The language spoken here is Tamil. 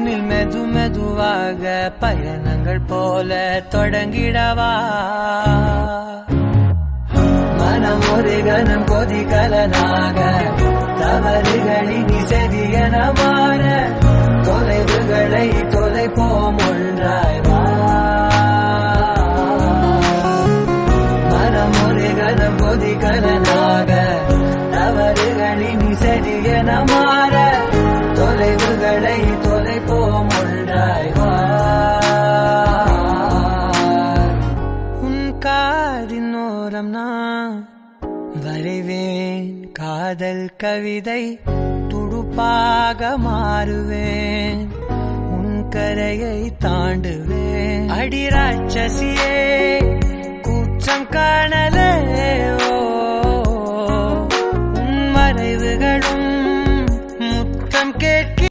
உன்னில் மெது மெதுவாக பயணங்கள் போல தொடங்கிடவா மனம் ஒரு கணம் கொதிகலனாக தவறுகளின் செதியன மாற தொலைவுகளை தொலைப்போம் ஒன்றாய் வா மனம் ஒரு கணம் கொதிகலனாக தவறுகளின் செதியன மாற தொலைவுகளை தொலைப்போம் ஒன்றாய் வா உன் காதின் ஓரம் நான் வரைவேன் காதல் கவிதை துடுப்பாக மாறுவேன் உன் கரையை தாண்டுவேன் அடி ராட்சசியே கூச்சம் காணலே ஓ